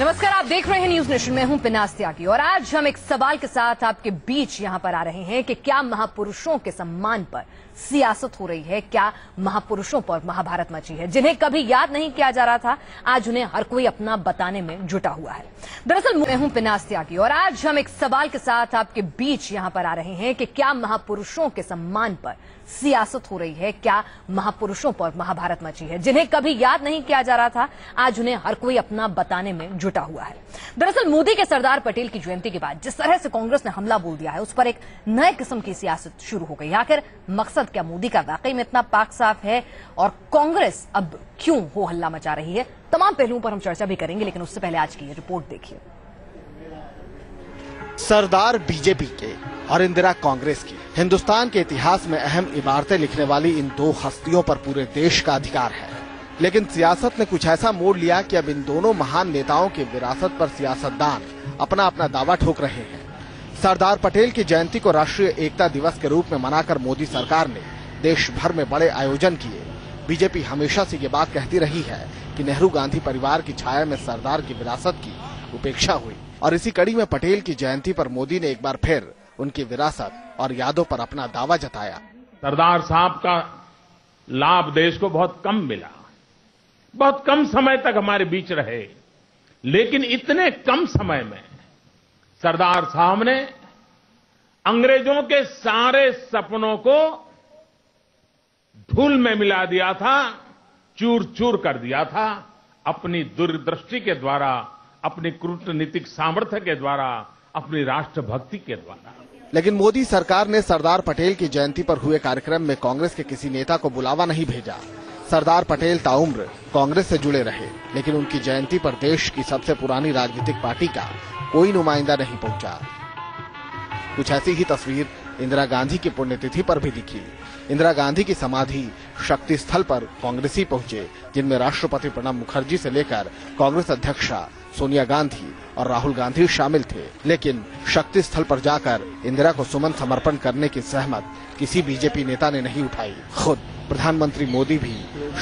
नमस्कार, आप देख रहे हैं न्यूज नेशन। मैं हूं पिनास त्यागी और आज हम एक सवाल के साथ आपके बीच यहां पर आ रहे हैं कि क्या महापुरुषों के सम्मान पर सियासत हो रही है? क्या महापुरुषों पर महाभारत मची है? जिन्हें कभी याद नहीं किया जा रहा था, आज उन्हें हर कोई अपना बताने में जुटा हुआ है। दरअसल मैं हूं पिनास त्यागी और आज हम एक सवाल के साथ आपके बीच यहां पर आ रहे हैं कि क्या महापुरुषों के सम्मान पर सियासत हो रही है? क्या महापुरुषों पर महाभारत मची है? जिन्हें कभी याद नहीं किया जा रहा था, आज उन्हें हर कोई अपना बताने में जुटा हुआ है। दरअसल मोदी के सरदार पटेल की जयंती के बाद जिस तरह से कांग्रेस ने हमला बोल दिया है, उस पर एक नए किस्म की सियासत शुरू हो गई। आखिर मकसद क्या मोदी का वाकई में इतना पाक साफ है और कांग्रेस अब क्यों हो हल्ला मचा रही है? तमाम पहलुओं पर हम चर्चा भी करेंगे, लेकिन उससे पहले आज की ये रिपोर्ट देखिए। सरदार बीजेपी के और इंदिरा कांग्रेस की हिंदुस्तान के इतिहास में अहम इबारतें लिखने वाली इन दो हस्तियों पर पूरे देश का अधिकार है, लेकिन सियासत ने कुछ ऐसा मोड़ लिया कि अब इन दोनों महान नेताओं की विरासत पर सियासतदान अपना अपना दावा ठोक रहे हैं। सरदार पटेल की जयंती को राष्ट्रीय एकता दिवस के रूप में मनाकर मोदी सरकार ने देश भर में बड़े आयोजन किए। बीजेपी हमेशा से ये बात कहती रही है कि नेहरू गांधी परिवार की छाया में सरदार की विरासत की उपेक्षा हुई, और इसी कड़ी में पटेल की जयंती पर मोदी ने एक बार फिर उनकी विरासत और यादों पर अपना दावा जताया। सरदार साहब का लाभ देश को बहुत कम मिला, बहुत कम समय तक हमारे बीच रहे, लेकिन इतने कम समय में सरदार साहब ने अंग्रेजों के सारे सपनों को धूल में मिला दिया था, चूर चूर कर दिया था, अपनी दूरदृष्टि के द्वारा, अपनी कूटनीतिक सामर्थ्य के द्वारा, अपनी राष्ट्रभक्ति के द्वारा। लेकिन मोदी सरकार ने सरदार पटेल की जयंती पर हुए कार्यक्रम में कांग्रेस के किसी नेता को बुलावा नहीं भेजा। सरदार पटेल ताउम्र कांग्रेस से जुड़े रहे, लेकिन उनकी जयंती पर देश की सबसे पुरानी राजनीतिक पार्टी का कोई नुमाइंदा नहीं पहुंचा। कुछ ऐसी ही तस्वीर इंदिरा गांधी की पुण्यतिथि पर भी दिखी। इंदिरा गांधी की समाधि शक्ति स्थल पर कांग्रेसी पहुंचे, जिनमें राष्ट्रपति प्रणब मुखर्जी से लेकर कांग्रेस अध्यक्षा सोनिया गांधी और राहुल गांधी शामिल थे। लेकिन शक्ति स्थल पर जाकर इंदिरा को सुमन समर्पण करने की सहमत किसी बीजेपी नेता ने नहीं उठाई। खुद प्रधानमंत्री मोदी भी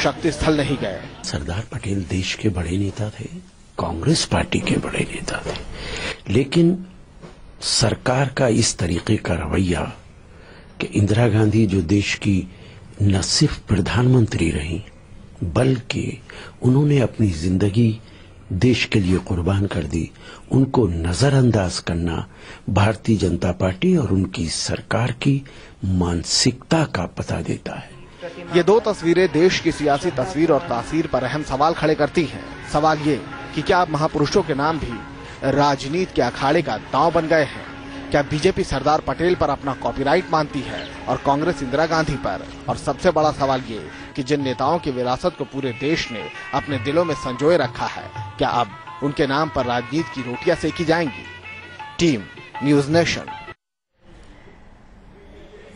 शक्ति स्थल नहीं गए। सरदार पटेल देश के बड़े नेता थे, कांग्रेस पार्टी के बड़े नेता थे, लेकिन सरकार का इस तरीके का रवैया कि इंदिरा गांधी जो देश की न सिर्फ प्रधानमंत्री रही, बल्कि उन्होंने अपनी जिंदगी देश के लिए कुर्बान कर दी, उनको नजरअंदाज करना भारतीय जनता पार्टी और उनकी सरकार की मानसिकता का पता देता है। ये दो तस्वीरें देश की सियासी तस्वीर और तासीर पर अहम सवाल खड़े करती हैं। सवाल ये कि क्या अब महापुरुषों के नाम भी राजनीति के अखाड़े का दांव बन गए हैं? क्या बीजेपी सरदार पटेल पर अपना कॉपीराइट मानती है और कांग्रेस इंदिरा गांधी पर? और सबसे बड़ा सवाल ये कि जिन नेताओं की विरासत को पूरे देश ने अपने दिलों में संजोए रखा है, क्या अब उनके नाम पर राजनीति की रोटियां सेकी जाएंगी? Team news nation.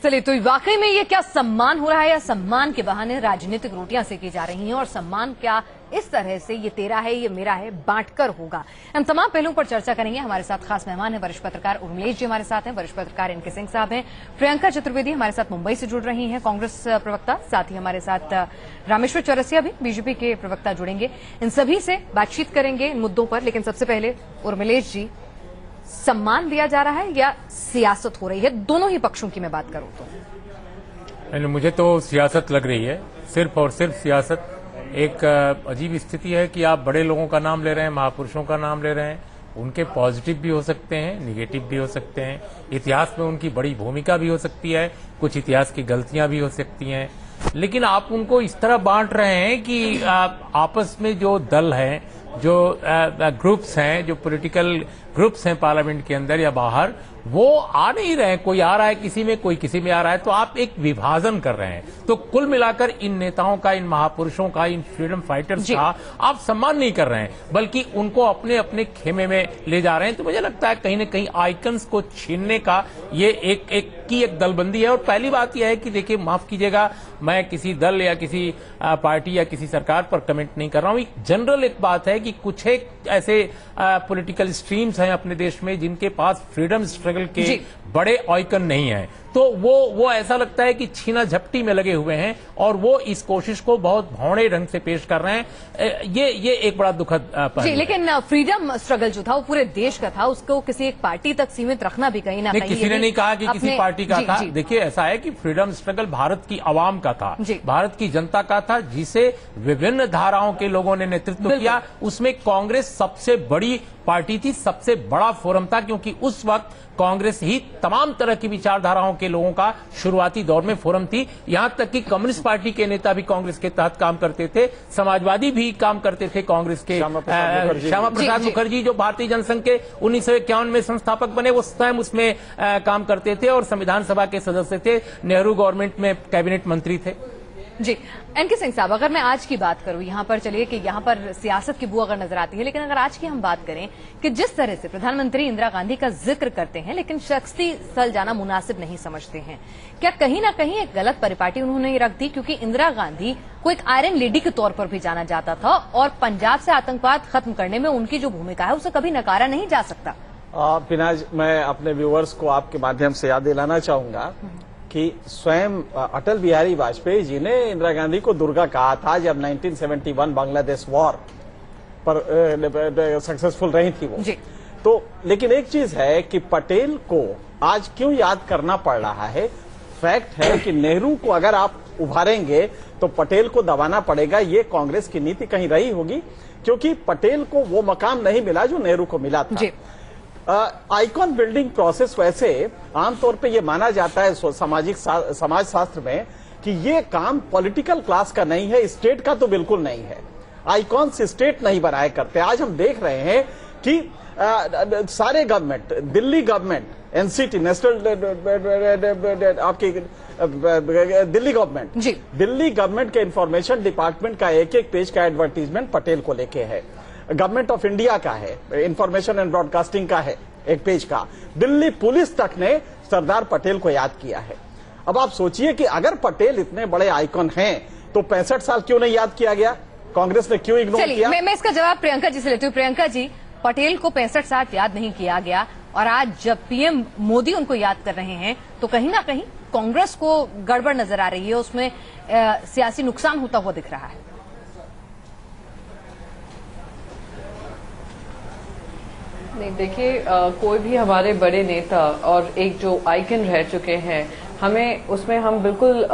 चलिए, तो वाकई में ये क्या सम्मान हो रहा है या सम्मान के बहाने राजनीतिक रोटियां सेकी जा रही हैं? और सम्मान क्या इस तरह से ये तेरा है ये मेरा है बांटकर होगा? हम तमाम पहलुओं पर चर्चा करेंगे। हमारे साथ खास मेहमान है वरिष्ठ पत्रकार उर्मिलेश जी हमारे साथ हैं, वरिष्ठ पत्रकार एनके सिंह साहब हैं, प्रियंका चतुर्वेदी हमारे साथ मुंबई से जुड़ रही हैं, कांग्रेस प्रवक्ता, साथ ही हमारे साथ रामेश्वर चौरसिया भी बीजेपी के प्रवक्ता जुड़ेंगे। इन सभी से बातचीत करेंगे इन मुद्दों पर, लेकिन सबसे पहले उर्मिलेश जी, सम्मान दिया जा रहा है या सियासत हो रही है? दोनों ही पक्षों की मैं बात करूं तो मुझे तो सियासत लग रही है, सिर्फ और सिर्फ सियासत। एक अजीब स्थिति है कि आप बड़े लोगों का नाम ले रहे हैं, महापुरुषों का नाम ले रहे हैं, उनके पॉजिटिव भी हो सकते हैं, निगेटिव भी हो सकते हैं, इतिहास में उनकी बड़ी भूमिका भी हो सकती है, कुछ इतिहास की गलतियां भी हो सकती हैं, लेकिन आप उनको इस तरह बांट रहे हैं कि आपस में जो दल हैं, जो ग्रुप्स हैं, जो पॉलिटिकल ग्रुप्स हैं पार्लियामेंट के अंदर या बाहर, वो आ नहीं रहे। कोई आ रहा है किसी में, कोई किसी में आ रहा है, तो आप एक विभाजन कर रहे हैं। तो कुल मिलाकर इन नेताओं का, इन महापुरुषों का, इन फ्रीडम फाइटर्स का आप सम्मान नहीं कर रहे हैं, बल्कि उनको अपने अपने खेमे में ले जा रहे हैं। तो मुझे लगता है कहीं न कहीं आइकन्स को छीनने का ये एक दलबंदी है। और पहली बात यह है कि देखिए, माफ कीजिएगा, मैं किसी दल या किसी पार्टी या किसी सरकार पर कमेंट नहीं कर रहा हूं। जनरल एक बात है कि कुछ एक ऐसे पॉलिटिकल स्ट्रीम्स हैं अपने देश में जिनके पास फ्रीडम स्ट्रगल के बड़े आइकन नहीं है। तो वो ऐसा लगता है कि छीना झपटी में लगे हुए हैं और वो इस कोशिश को बहुत भौड़े ढंग से पेश कर रहे हैं। ये एक बड़ा दुखद पहलू जी, है। लेकिन फ्रीडम स्ट्रगल जो था वो पूरे देश का था, उसको किसी एक पार्टी तक सीमित रखना भी कहीं ना कहीं किसी ने नहीं कहा कि किसी पार्टी का था। देखिए, ऐसा है कि फ्रीडम स्ट्रगल भारत की आवाम का था, भारत की जनता का था, जिसे विभिन्न धाराओं के लोगों ने नेतृत्व किया। उसमें कांग्रेस सबसे बड़ी पार्टी थी, सबसे बड़ा फोरम था, क्योंकि उस वक्त कांग्रेस ही तमाम तरह की विचारधाराओं के लोगों का शुरुआती दौर में फोरम थी। यहां तक कि कम्युनिस्ट पार्टी के नेता भी कांग्रेस के तहत काम करते थे, समाजवादी भी काम करते थे कांग्रेस के। श्यामा प्रसाद मुखर्जी जो भारतीय जनसंघ के 1951 में संस्थापक बने, वो स्वयं उसमें काम करते थे और संविधान सभा के सदस्य थे, नेहरू गवर्नमेंट में कैबिनेट मंत्री थे। जी, एनके सिंह साहब, अगर मैं आज की बात करूं, यहाँ पर चलिए कि यहाँ पर सियासत की बू अगर नजर आती है, लेकिन अगर आज की हम बात करें कि जिस तरह से प्रधानमंत्री इंदिरा गांधी का जिक्र करते हैं लेकिन शख्सी स्थल जाना मुनासिब नहीं समझते हैं, क्या कहीं ना कहीं एक गलत परिपाटी उन्होंने रख दी? क्योंकि इंदिरा गांधी को एक आयरन लेडी के तौर पर भी जाना जाता था और पंजाब से आतंकवाद खत्म करने में उनकी जो भूमिका है उसे कभी नकारा नहीं जा सकता। पिनाज, मैं अपने व्यूअर्स को आपके माध्यम से याद दिलाना चाहूंगा कि स्वयं अटल बिहारी वाजपेयी जी ने इंदिरा गांधी को दुर्गा कहा था जब 1971 बांग्लादेश वॉर पर सक्सेसफुल रही थी वो। तो लेकिन एक चीज है कि पटेल को आज क्यों याद करना पड़ रहा है। फैक्ट है कि नेहरू को अगर आप उभारेंगे तो पटेल को दबाना पड़ेगा। ये कांग्रेस की नीति कहीं रही होगी, क्योंकि पटेल को वो मकाम नहीं मिला जो नेहरू को मिला था। आइकॉन बिल्डिंग प्रोसेस वैसे आमतौर पे ये माना जाता है समाज शास्त्र में कि ये काम पॉलिटिकल क्लास का नहीं है, स्टेट का तो बिल्कुल नहीं है। आइकॉन्स स्टेट नहीं बनाया करते। आज हम देख रहे हैं कि सारे government, Delhi government, NCT, national आपकी दिल्ली गवर्नमेंट के इंफॉर्मेशन डिपार्टमेंट का एक एक पेज का एडवर्टीजमेंट पटेल को लेके है। गवर्नमेंट ऑफ इंडिया का है, इंफॉर्मेशन एंड ब्रॉडकास्टिंग का है एक पेज का। दिल्ली पुलिस तक ने सरदार पटेल को याद किया है। अब आप सोचिए कि अगर पटेल इतने बड़े आइकॉन हैं तो 65 साल क्यों नहीं याद किया गया? कांग्रेस ने क्यों इग्नोर किया? मैं इसका जवाब प्रियंका जी से लेती हूँ। प्रियंका जी, पटेल को 65 साल याद नहीं किया गया और आज जब पीएम मोदी उनको याद कर रहे हैं तो कहीं ना कहीं कांग्रेस को गड़बड़ नजर आ रही है, उसमें सियासी नुकसान होता हुआ दिख रहा है। नहीं, देखिए, कोई भी हमारे बड़े नेता और एक जो आइकन रह चुके हैं, हमें उसमें हम बिल्कुल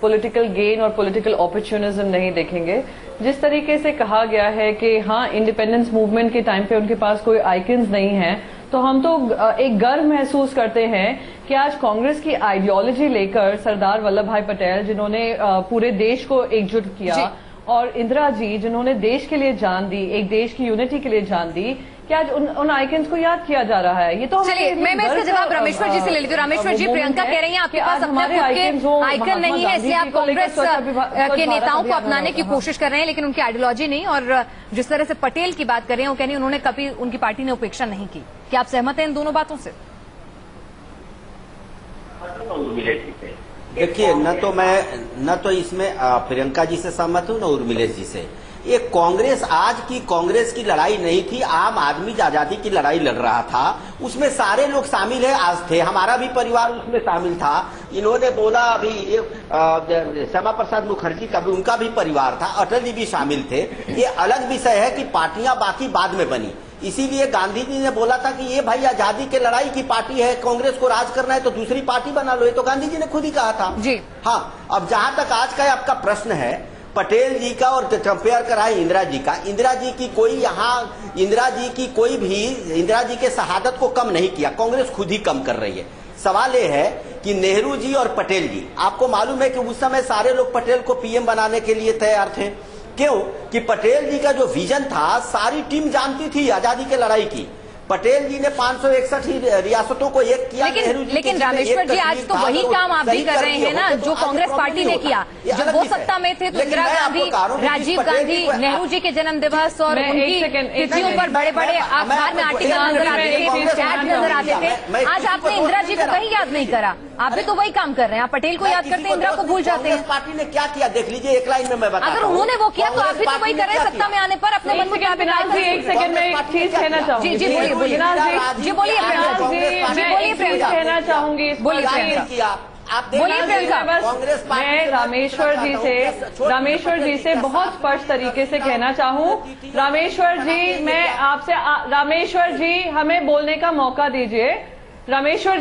पॉलिटिकल गेन और पॉलिटिकल अपॉर्चुनिज्म नहीं देखेंगे। जिस तरीके से कहा गया है कि हाँ, इंडिपेंडेंस मूवमेंट के टाइम पे उनके पास कोई आइकन्स नहीं है, तो हम तो एक गर्व महसूस करते हैं कि आज कांग्रेस की आइडियोलॉजी लेकर सरदार वल्लभ भाई पटेल, जिन्होंने पूरे देश को एकजुट किया, और इंदिरा जी जिन्होंने देश के लिए जान दी, एक देश की यूनिटी के लिए जान दी, कि आज उन आइकन्स को याद किया जा रहा है। ये तो चलिए, मैं इसका जवाब रामेश्वर जी से ले लेती हूँ। रामेश्वर जी, प्रियंका कह रही हैं आपके पास अपने आइकन नहीं है, इसलिए आप कांग्रेस के नेताओं को अपनाने की कोशिश कर रहे हैं, लेकिन उनकी आइडियोलॉजी नहीं। और जिस तरह से पटेल की बात कर रहे हैं, वो कह रही है उन्होंने कभी उनकी पार्टी ने उपेक्षा नहीं की। क्या आप सहमत हैं इन दोनों बातों से? देखिए, न तो इसमें प्रियंका जी से सहमत हूं, न उर्मिलेश जी से। ये कांग्रेस की लड़ाई नहीं थी, आम आदमी आजादी की लड़ाई लड़ रहा था। उसमें सारे लोग शामिल है, आज थे, हमारा भी परिवार उसमें शामिल था। इन्होंने बोला अभी श्यामा प्रसाद मुखर्जी का भी, उनका भी परिवार था, अटल जी भी शामिल थे। ये अलग विषय है कि पार्टियां बाकी बाद में बनी। इसीलिए गांधी जी ने बोला था कि ये भाई आजादी के लड़ाई की पार्टी है, कांग्रेस को राज करना है तो दूसरी पार्टी बना लो। ये तो गांधी जी ने खुद ही कहा था जी। हाँ, अब जहां तक आज का आपका प्रश्न है पटेल जी का और कंपेयर करा है इंदिरा जी का, इंदिरा जी की इंदिरा जी के शहादत को कम नहीं किया, कांग्रेस खुद ही कम कर रही है। सवाल ये है कि नेहरू जी और पटेल जी, आपको मालूम है कि उस समय सारे लोग पटेल को पीएम बनाने के लिए तैयार थे। क्यों? कि पटेल जी का जो विजन था सारी टीम जानती थी आजादी के लड़ाई की। पटेल जी ने 561 रियासतों को एक किया। लेकिन रामेश्वर जी, आज तो वही काम आप भी कर रहे हैं ना जो कांग्रेस पार्टी ने किया। जब वो सत्ता में थे तो इंदिरा गांधी, राजीव गांधी, नेहरू जी के जन्म दिवस और उनकी तिथियों पर बड़े बड़े अखबार में आर्टिकल नजर आते थे, चैट नजर आते थे। आज आपने इंदिरा जी को कहीं याद नहीं करा। आप भी तो वही काम कर रहे हैं, आप पटेल को याद करते हैं, इंदिरा को भूल जाते हैं। पार्टी ने क्या किया देख लीजिए, एक लाइन में मैं बताता हूं। अगर उन्होंने वो किया तो आप भी तो वही कर रहे हैं सत्ता में आने पर अपने मन मुताबिक। एक सेकंड में एक चीज कहना चाहूंगी। जी बोलिए, मैं कहना चाहूंगी, बोलिए। आप बोलिए प्रियंका। कांग्रेस पार्टी मैं रामेश्वर जी से बहुत स्पष्ट तरीके से कहना चाहूँ, रामेश्वर जी हमें बोलने का मौका दीजिए। रामेश्वर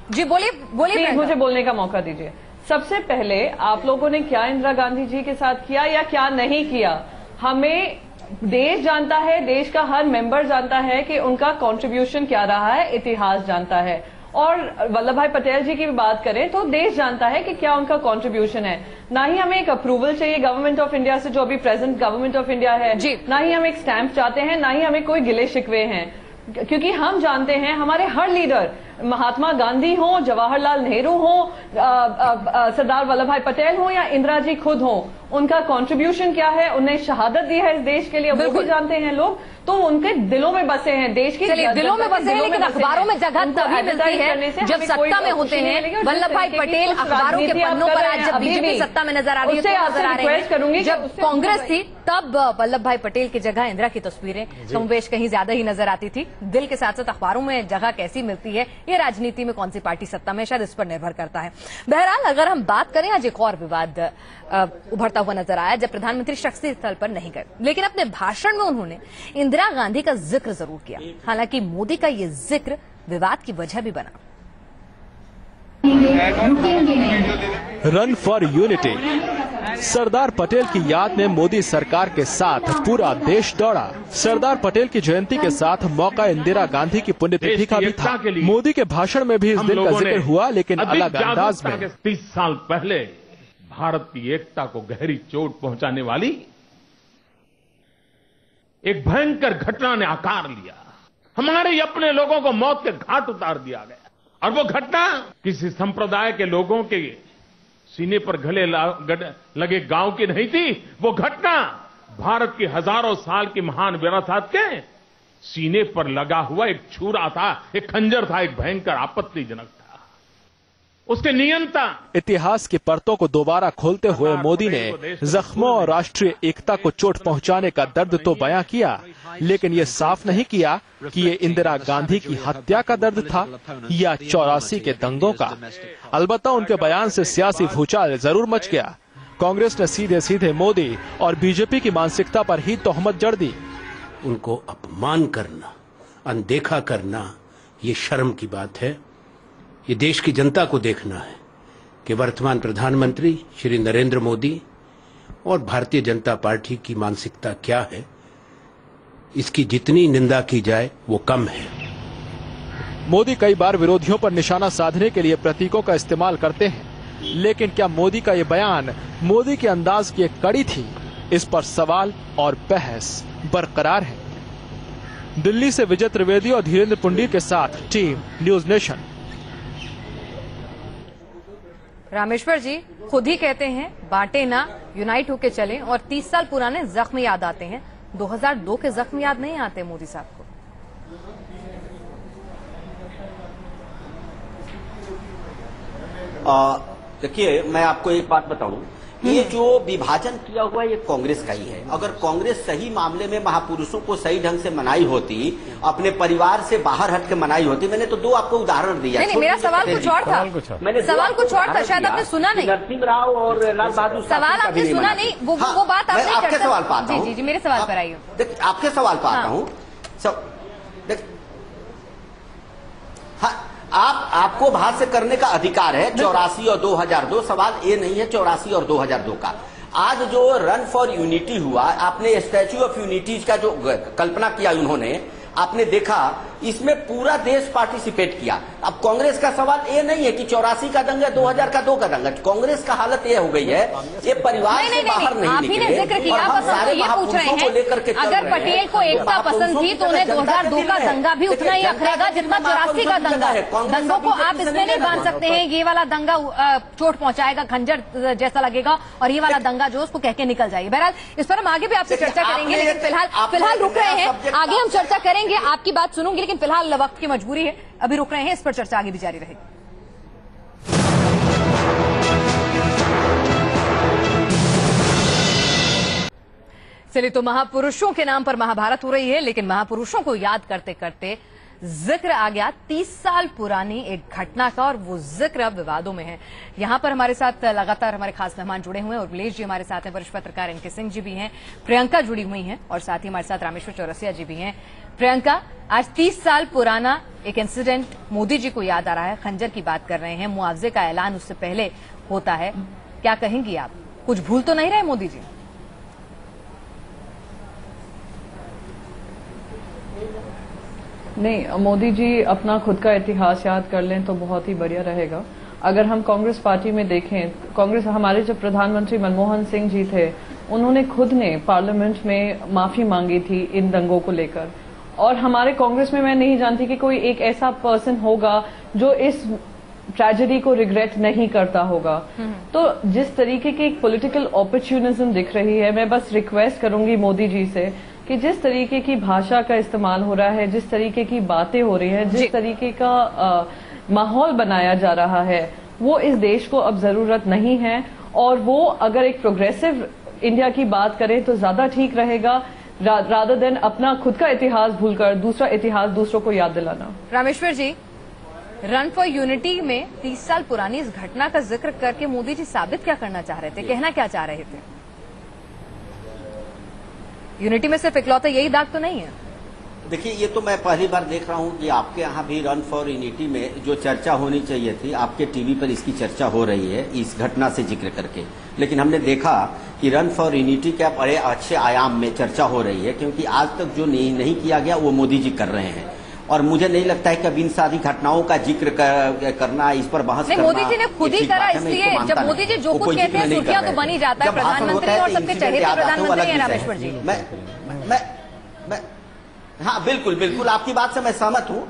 जी बोलिए, मुझे बोलने का मौका दीजिए। सबसे पहले आप लोगों ने क्या इंदिरा गांधी जी के साथ किया या क्या नहीं किया, हमें देश जानता है, देश का हर मेंबर जानता है कि उनका कंट्रीब्यूशन क्या रहा है, इतिहास जानता है। और वल्लभ भाई पटेल जी की भी बात करें तो देश जानता है कि क्या उनका कंट्रीब्यूशन है। ना ही हमें एक अप्रूवल चाहिए गवर्नमेंट ऑफ इंडिया से, जो अभी प्रेजेंट गवर्नमेंट ऑफ इंडिया है, ना ही हम एक स्टैंप चाहते हैं, ना ही हमें कोई गिले शिकवे हैं, क्योंकि हम जानते हैं हमारे हर लीडर, महात्मा गांधी हो, जवाहरलाल नेहरू हो, सरदार वल्लभ भाई पटेल हो या इंदिरा जी खुद हो, उनका कंट्रीब्यूशन क्या है, उन्हें शहादत दी है इस देश के लिए, वो भी जानते हैं लोग। तो उनके दिलों में बसे हैं, देश की दिलों में बसे हैं, लेकिन अखबारों में जगह तभी मिलती है जब सत्ता में होते हैं। वल्लभ भाई पटेल अखबारों के पन्नों पर आज जब बीजेपी सत्ता में नजर आ रही है, नजर आ रहे हैं। जब कांग्रेस थी तब वल्लभ भाई पटेल की जगह इंदिरा की तस्वीरें कमोबेश कहीं ज्यादा ही नजर आती थी। दिल के साथ साथ अखबारों में जगह कैसी मिलती है, ये राजनीति में कौन सी पार्टी सत्ता में, शायद इस पर निर्भर करता है। बहरहाल अगर हम बात करें, आज एक और विवाद उभरता हुआ नजर आया जब प्रधानमंत्री शक्ति स्थल पर नहीं गए, लेकिन अपने भाषण में उन्होंने इंदिरा गांधी का जिक्र जरूर किया। हालांकि मोदी का ये जिक्र विवाद की वजह भी बना। Run for unity, Sardar Patel की याद में मोदी सरकार के साथ पूरा देश दौड़ा। सरदार पटेल की जयंती के साथ मौका इंदिरा गांधी की पुण्यतिथि का भी था। मोदी के भाषण में भी इस दिन का जिक्र हुआ, लेकिन अलग अंदाज में। 30 साल पहले भारत की एकता को गहरी चोट पहुंचाने वाली एक भयंकर घटना ने आकार लिया। हमारे अपने लोगों को मौत के घाट उतार दिया गया, और वो घटना किसी संप्रदाय के लोगों के सीने पर गले लगे गांव की नहीं थी। वो घटना भारत की हजारों साल की महान विरासत के सीने पर लगा हुआ एक छुरा था, एक खंजर था, एक भयंकर आपत्तिजनक था। उसके नियंता इतिहास की परतों को दोबारा खोलते हुए मोदी ने जख्मों और राष्ट्रीय एकता को चोट पहुंचाने का दर्द तो बयां किया, लेकिन ये साफ नहीं किया कि ये इंदिरा गांधी की हत्या का दर्द था या 84 के दंगों का। अलबत्ता उनके बयान से सियासी भूचाल जरूर मच गया। कांग्रेस ने सीधे सीधे मोदी और बीजेपी की मानसिकता पर ही तोहमत जड़ दी। उनको अपमान करना, अनदेखा करना, ये शर्म की बात है। ये देश की जनता को देखना है कि वर्तमान प्रधानमंत्री श्री नरेंद्र मोदी और भारतीय जनता पार्टी की मानसिकता क्या है। इसकी जितनी निंदा की जाए वो कम है। मोदी कई बार विरोधियों पर निशाना साधने के लिए प्रतीकों का इस्तेमाल करते हैं, लेकिन क्या मोदी का ये बयान मोदी के अंदाज की एक कड़ी थी? इस पर सवाल और बहस बरकरार है। दिल्ली से विजय त्रिवेदी और धीरेन्द्र पुंडीर के साथ team news nation. Rameshwar ji खुद ही कहते हैं बांटे ना, यूनाइट होके चलें, और 30 साल पुराने जख्म याद आते हैं। 2002 के जख्म याद नहीं आते मोदी साहब को। देखिए, मैं आपको एक बात बताऊं, ये जो विभाजन किया हुआ ये कांग्रेस का ही है। अगर कांग्रेस सही मामले में महापुरुषों को सही ढंग से मनाई होती, अपने परिवार से बाहर हट के मनाई होती, मैंने तो 2 आपको उदाहरण दिया। नहीं, मेरा सवाल कुछ और था। मैंने सवाल कुछ और था, शायद आपने सुना नहीं। नरसिंह राव और लाल बहादुर सवाल आपने सुना नहीं, वो बात आप नहीं आपके सवाल पर आता हूं। जी, मेरे सवाल पर आइए। देखिए, आपके सवाल पर आता हूं। आपको भाष्य करने का अधिकार है। 84 और 2002, सवाल ये नहीं है 84 और 2002 का। आज जो रन फॉर यूनिटी हुआ, आपने स्टैच्यू ऑफ यूनिटी का जो कल्पना किया उन्होंने, आपने देखा इसमें पूरा देश पार्टिसिपेट किया। अब कांग्रेस का सवाल ये नहीं है कि 84 का दंगा, 2002 का दंगा। कांग्रेस का हालत ये हो गई है, ये परिवार से बाहर नहीं आप ही ने जिक्र किया, बस हम ये पूछ रहे हैं, अगर पटेल को एकता पसंद थी तो उन्हें 2002 का दंगा भी उतना ही अखरेगा जितना 84 का दंगा। दंगों को आप इसमें नहीं बांध सकते हैं, ये वाला दंगा चोट पहुंचाएगा, खंजर जैसा लगेगा, और ये वाला दंगा जो उसको कह के निकल जाएगी। बहरहाल इस पर हम आगे भी आपसे चर्चा करेंगे, लेकिन फिलहाल रुक रहे हैं। आगे हम चर्चा करेंगे, आपकी बात सुनूंगी, लेकिन फिलहाल वक्त की मजबूरी है, अभी रुक रहे हैं। इस पर चर्चा आगे भी जारी रहेगी। चलिए, तो महापुरुषों के नाम पर महाभारत हो रही है, लेकिन महापुरुषों को याद करते करते जिक्र आ गया 30 साल पुरानी एक घटना का, और वो जिक्र अब विवादों में है। यहां पर हमारे साथ लगातार हमारे खास मेहमान जुड़े हुए हैं। उर्मिलेश जी हमारे साथ हैं, वरिष्ठ पत्रकार एनके सिंह जी भी हैं, प्रियंका जुड़ी हुई हैं, और साथ ही हमारे साथ रामेश्वर चौरसिया जी भी हैं। प्रियंका, आज 30 साल पुराना एक इंसिडेंट मोदी जी को याद आ रहा है, खंजर की बात कर रहे हैं, मुआवजे का ऐलान उससे पहले होता है, क्या कहेंगी आप? कुछ भूल तो नहीं रहे मोदी जी? नहीं, मोदी जी अपना खुद का इतिहास याद कर लें तो बहुत ही बढ़िया रहेगा। अगर हम कांग्रेस पार्टी में देखें, कांग्रेस, हमारे जब प्रधानमंत्री मनमोहन सिंह जी थे, उन्होंने खुद ने पार्लियामेंट में माफी मांगी थी इन दंगों को लेकर, और हमारे कांग्रेस में मैं नहीं जानती कि कोई एक ऐसा पर्सन होगा जो इस ट्रेजेडी को रिग्रेट नहीं करता होगा। तो जिस तरीके की एक पॉलिटिकल अपॉर्चुनिज्म दिख रही है, मैं बस रिक्वेस्ट करूंगी मोदी जी से कि जिस तरीके की भाषा का इस्तेमाल हो रहा है, जिस तरीके की बातें हो रही है, जिस तरीके का माहौल बनाया जा रहा है, वो इस देश को अब जरूरत नहीं है। और वो अगर एक प्रोग्रेसिव इंडिया की बात करें तो ज्यादा ठीक रहेगा, रादर देन अपना खुद का इतिहास भूलकर दूसरा इतिहास दूसरों को याद दिलाना। Rameshwar ji, run for unity में 30 साल पुरानी इस घटना का जिक्र करके मोदी जी साबित क्या करना चाह रहे थे, कहना क्या चाह रहे थे? यूनिटी में सिर्फ इकलौता यही दाग तो नहीं है? देखिए, ये तो मैं पहली बार देख रहा हूँ कि आपके यहाँ भी रन फॉर यूनिटी में जो चर्चा होनी चाहिए थी, आपके टीवी पर इसकी चर्चा हो रही है इस घटना से जिक्र करके। लेकिन हमने देखा कि रन फॉर यूनिटी के बड़े अच्छे आयाम में चर्चा हो रही है, क्योंकि आज तक जो नहीं किया गया वो मोदी जी कर रहे हैं। और मुझे नहीं लगता है कि अब इन सारी घटनाओं का जिक्र करना, इस पर बहस करना, मोदी जी ने खुद ही करा, इसलिए जब मोदी जी जो कुछ कहते हैं सुर्खियां तो बनी जाता है। प्रधानमंत्री और सबके चहेते प्रधानमंत्री हैं रामेश्वर जी। मैं हाँ, बिल्कुल आपकी बात से मैं सहमत हूँ।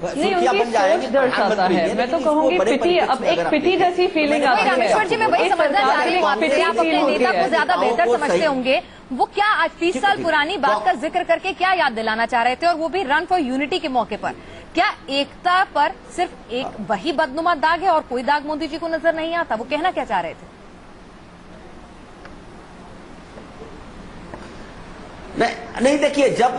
नहीं, उनकी सोच दर्शाता है। मैं तो कहूंगी पिटी, अब एक पिटी जैसी फीलिंग आती है। रामेश्वर जी, मैं वही समझना चाह रही हूँ आपसे, आप अपने नेता को ज्यादा बेहतर समझते होंगे। वो क्या आज 30 साल पुरानी बात का जिक्र करके क्या याद दिलाना चाह रहे थे, और वो भी रन फॉर यूनिटी के मौके पर? क्या एकता पर सिर्फ एक वही बदनुमा दाग है और कोई दाग मोदी जी को नजर नहीं आता? वो कहना क्या चाह रहे थे? नहीं, देखिए, जब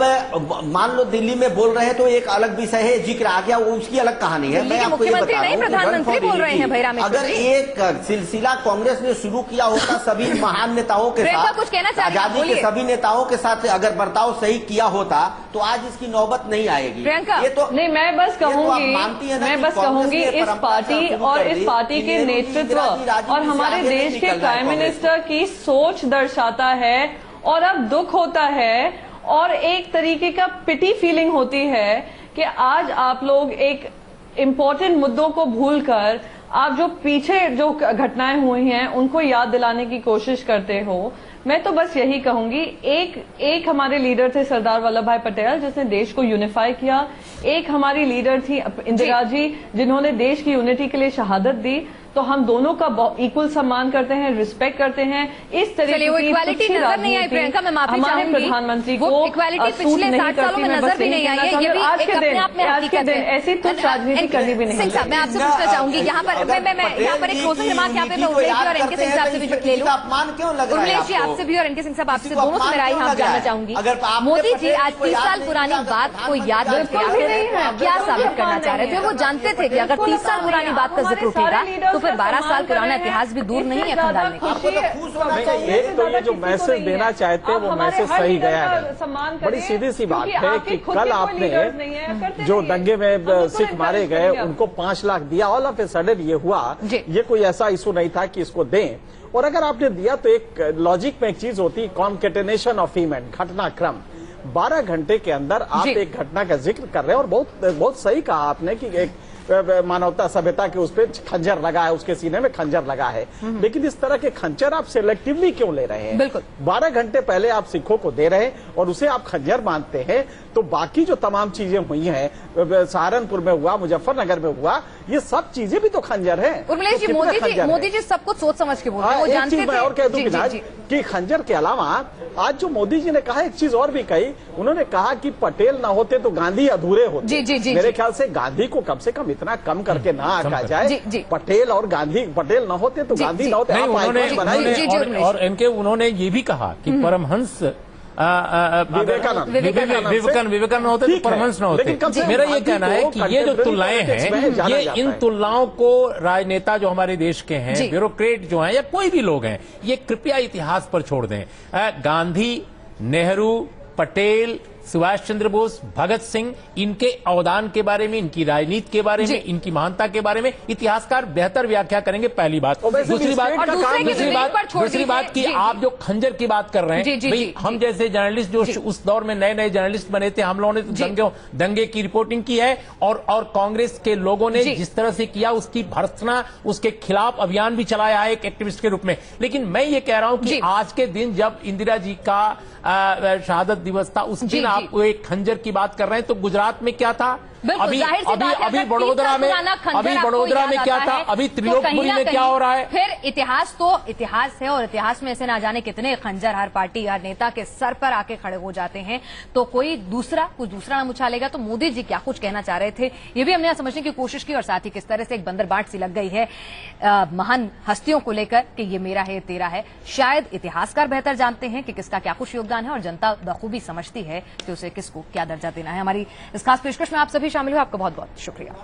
मान लो दिल्ली में बोल रहे हैं तो एक अलग विषय है, जिक्र आ गया, वो उसकी अलग कहानी है। मैं आपको ये बता रहा हूँ, प्रधानमंत्री बोल रहे हैं भाई रामेश्वर अगर एक सिलसिला कांग्रेस ने शुरू किया होता सभी महान नेताओं के साथ, कुछ कहना चाहिए, आजादी के सभी नेताओं के साथ अगर बर्ताव सही किया होता तो आज इसकी नौबत नहीं आएगी। ये तो नहीं, मैं बस कहूंगी इस पार्टी और इस पार्टी के नेतृत्व और हमारे देश के प्राइम मिनिस्टर की सोच दर्शाता है। और अब दुख होता है और एक तरीके का पिटी फीलिंग होती है कि आज आप लोग एक इम्पोर्टेंट मुद्दों को भूलकर आप जो पीछे जो घटनाएं हुई हैं उनको याद दिलाने की कोशिश करते हो। मैं तो बस यही कहूंगी, एक हमारे लीडर थे सरदार वल्लभ भाई पटेल जिसने देश को यूनिफाई किया, एक हमारी लीडर थी इंदिरा जी जिन्होंने देश की यूनिटी के लिए शहादत दी। तो हम दोनों का इक्वल सम्मान करते हैं, रिस्पेक्ट करते हैं। इस तरीके की इक्वालिटी नजर नहीं आई प्रियंका, मैं माफी चाहूंगी, हमारे प्रधानमंत्री को इक्वालिटी पिछले 60 सालों में नजर भी नहीं आई है। ये भी एक अपने आप में हकीकत है। ऐसी तुच्छ राजनीति करनी भी नहीं। सिंह साहब, मैं आपसे पूछना चाहूंगी, यहाँ पर मैं यहाँ पर एक क्लोजिंग रिमार्क यहाँ पे मैं उर्मिलेश जी और एनके सिंह साहब से भी ले लूं। उर्मिलेश जी आपसे भी और एनके सिंह साहब आपसे दोनों से मेरा यहाँ जानना चाहूंगी, मोदी जी आज 30 साल पुरानी बात को याद करके क्या साबित करना चाह रहे थे? वो जानते थे कि अगर 30 साल पुरानी बात का जिक्र उठेगा तो फिर 12 साल पुराना इतिहास भी दूर नहीं है खंगालने का। एक तो ये जो मैसेज देना चाहते हैं वो मैसेज सही गया है। बड़ी सीधी सी बात है कि कल आपने जो दंगे में सिख मारे गए उनको 5 लाख दिया, ऑल ऑफ ए सडन ये हुआ। ये कोई ऐसा इशू नहीं था कि इसको दें, और अगर आपने दिया तो एक लॉजिक में एक चीज होती है, कॉन्केटेनेशन ऑफ इवेंट, घटनाक्रम। 12 घंटे के अंदर आप एक घटना का जिक्र कर रहे हैं, और बहुत सही कहा आपने कि एक मानवता सभ्यता के उस पर खंजर लगा है, उसके सीने में खंजर लगा है। लेकिन इस तरह के खंजर आप सिलेक्टिवली क्यों ले रहे हैं? बिल्कुल 12 घंटे पहले आप सिखों को दे रहे हैं और उसे आप खंजर मानते हैं, तो बाकी जो तमाम चीजें हुई हैं, सहारनपुर में हुआ, मुजफ्फरनगर में हुआ, ये सब चीजें भी तो खंजर है। उर्मिलेश जी, मोदी जी सब कुछ सोच समझ के बोल रहे हैं, वो जानते थे। मैं और कह दूं कि खंजर के अलावा आज जो मोदी जी ने कहा, एक चीज और भी कही, उन्होंने कहा कि पटेल ना होते तो गांधी अधूरे होते। मेरे ख्याल से गांधी को कम से कम इतना कम करके ना आंका जाए। पटेल और गांधी, पटेल ना होते तो गांधी ना होते। और इनके उन्होंने ये भी कहा कि परमहंस विवेकानंद होते तो परमहंस न होते। मेरा ये कहना है कि ये जो तुलनाएं हैं, ये इन तुलनाओं को राजनेता जो हमारे देश के हैं, ब्यूरोक्रेट जो हैं या कोई भी लोग हैं, ये कृपया इतिहास पर छोड़ दें। गांधी, नेहरू, पटेल, सुभाष चंद्र बोस, भगत सिंह, इनके अवदान के बारे में, इनकी राजनीति के बारे में, इनकी महानता के बारे में इतिहासकार बेहतर व्याख्या करेंगे। पहली बात। दूसरी बात कि आप जो खंजर की बात कर रहे हैं, भाई हम जैसे जर्नलिस्ट जो उस दौर में नए नए जर्नलिस्ट बने थे, हम लोगों ने दंगे की रिपोर्टिंग की है और कांग्रेस के लोगों ने जिस तरह से किया उसकी भर्त्सना, उसके खिलाफ अभियान भी चलाया है एक एक्टिविस्ट के रूप में। लेकिन मैं ये कह रहा हूं कि आज के दिन जब इंदिरा जी का शहादत दिवस था, उस दिन आप एक खंजर की बात कर रहे हैं, तो गुजरात में क्या था, अभी बड़ोदरा में क्या था, अभी त्रिलोकपुरी में क्या हो रहा है। फिर इतिहास तो इतिहास है और इतिहास में ऐसे ना जाने कितने खंजर हर पार्टी हर नेता के सर पर आके खड़े हो जाते हैं, तो कोई दूसरा ना उछालेगा। तो मोदी जी क्या कुछ कहना चाह रहे थे, ये भी हमने समझने की कोशिश की, और साथ ही किस तरह से एक बंदरबाट सी लग गई है महान हस्तियों को लेकर कि ये मेरा है तेरा है। शायद इतिहासकार बेहतर जानते हैं कि किसका क्या कुछ योगदान है और जनता बखूबी समझती है कि उसे किसको क्या दर्जा देना है। हमारी इस खास पेशकश में आप सभी शामिल हुए, आपका बहुत बहुत शुक्रिया।